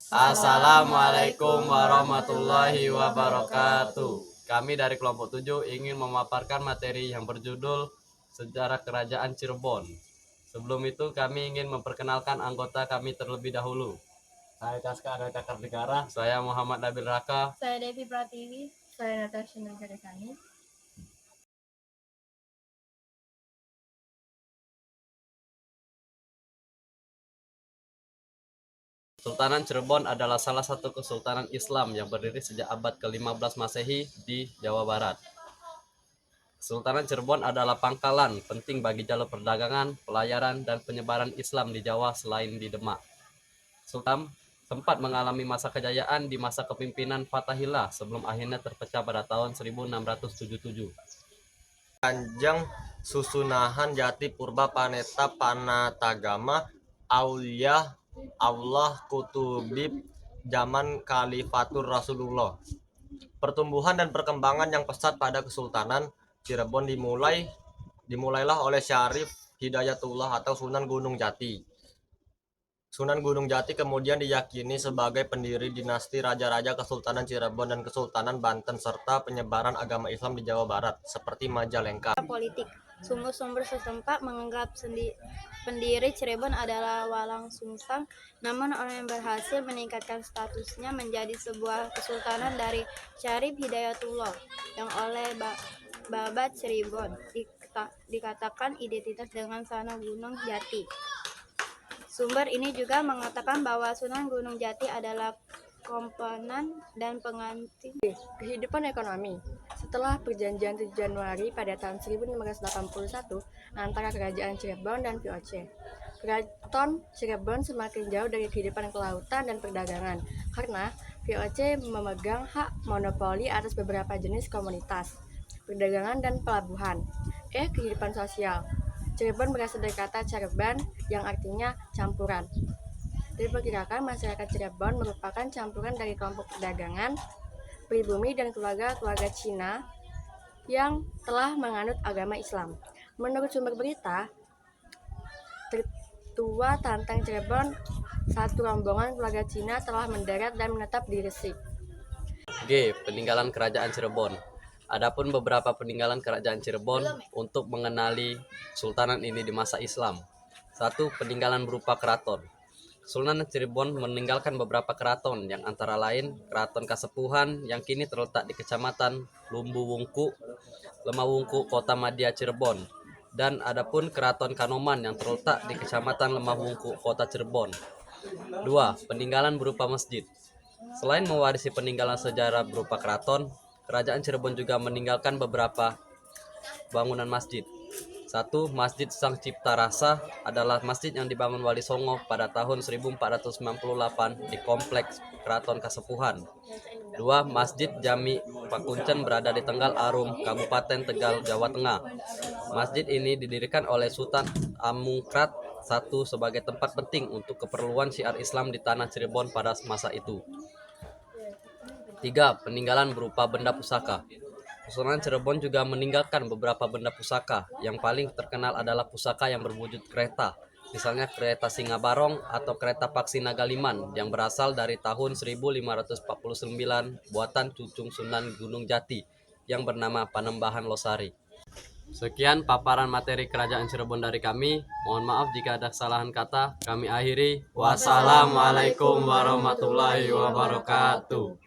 Assalamualaikum warahmatullahi wabarakatuh. Kami dari kelompok 7 ingin memaparkan materi yang berjudul Sejarah Kerajaan Cirebon. Sebelum itu kami ingin memperkenalkan anggota kami terlebih dahulu. Saya Caska Adata Kartikara. Saya Muhammad Nabil Raka. Saya Devi Pratiwi. Saya Natasha Nagarekani. Kesultanan Cirebon adalah salah satu kesultanan Islam yang berdiri sejak abad ke-15 Masehi di Jawa Barat. Kesultanan Cirebon adalah pangkalan penting bagi jalur perdagangan, pelayaran, dan penyebaran Islam di Jawa selain di Demak. Sultan sempat mengalami masa kejayaan di masa kepemimpinan Fathahillah sebelum akhirnya terpecah pada tahun 1677. Kanjeng Susunahan Jati Purba Paneta Panatagama Aulia Allah Kutubib zaman Khalifatur Rasulullah. Pertumbuhan dan perkembangan yang pesat pada Kesultanan Cirebon dimulailah oleh Syarif Hidayatullah atau Sunan Gunung Jati. Sunan Gunung Jati kemudian diyakini sebagai pendiri dinasti raja-raja Kesultanan Cirebon dan Kesultanan Banten serta penyebaran agama Islam di Jawa Barat seperti Majalengka. Politik. Sumber-sumber setempat menganggap pendiri Cirebon adalah Walang Sungsang, namun orang yang berhasil meningkatkan statusnya menjadi sebuah kesultanan dari Syarif Hidayatullah yang oleh Babat Cirebon dikatakan identitas dengan Sunan Gunung Jati. Sumber ini juga mengatakan bahwa Sunan Gunung Jati adalah komponen dan pengantin kehidupan ekonomi. Setelah perjanjian 7 Januari pada tahun 1581 antara Kerajaan Cirebon dan VOC, Keraton Cirebon semakin jauh dari kehidupan kelautan dan perdagangan karena VOC memegang hak monopoli atas beberapa jenis komoditas, perdagangan dan pelabuhan. Kehidupan sosial. Cirebon berasal dari kata Careban yang artinya campuran. Diperkirakan masyarakat Cirebon merupakan campuran dari kelompok perdagangan, pribumi, dan keluarga-keluarga Cina yang telah menganut agama Islam. Menurut sumber berita, tertua Tantang Cirebon, satu rombongan keluarga Cina telah mendarat dan menetap di Resik. G. Peninggalan Kerajaan Cirebon. Adapun beberapa peninggalan Kerajaan Cirebon untuk mengenali Sultanan ini di masa Islam. 1. Peninggalan berupa keraton. Sultan Cirebon meninggalkan beberapa keraton yang antara lain Keraton Kasepuhan yang kini terletak di Kecamatan Lumbu Wungku, Lemah Wungku, Kota Madia Cirebon, dan adapun Keraton Kanoman yang terletak di Kecamatan Lemah Wungku, Kota Cirebon. 2. Peninggalan berupa masjid. Selain mewarisi peninggalan sejarah berupa keraton, Kerajaan Cirebon juga meninggalkan beberapa bangunan masjid. 1. Masjid Sang Cipta Rasa adalah masjid yang dibangun Wali Songo pada tahun 1498 di kompleks Keraton Kasepuhan. 2. Masjid Jami Pakuncen berada di Tenggal Arum, Kabupaten Tegal, Jawa Tengah. Masjid ini didirikan oleh Sultan Amungkrat I sebagai tempat penting untuk keperluan syiar Islam di tanah Cirebon pada masa itu. 3. Peninggalan berupa benda pusaka. Kesultanan Cirebon juga meninggalkan beberapa benda pusaka. Yang paling terkenal adalah pusaka yang berwujud kereta, misalnya kereta Singa Barong atau kereta Paksi Nagaliman yang berasal dari tahun 1549 buatan cucung Sunan Gunung Jati yang bernama Panembahan Losari. Sekian paparan materi Kerajaan Cirebon dari kami. Mohon maaf jika ada kesalahan kata. Kami akhiri. Wassalamualaikum warahmatullahi wabarakatuh.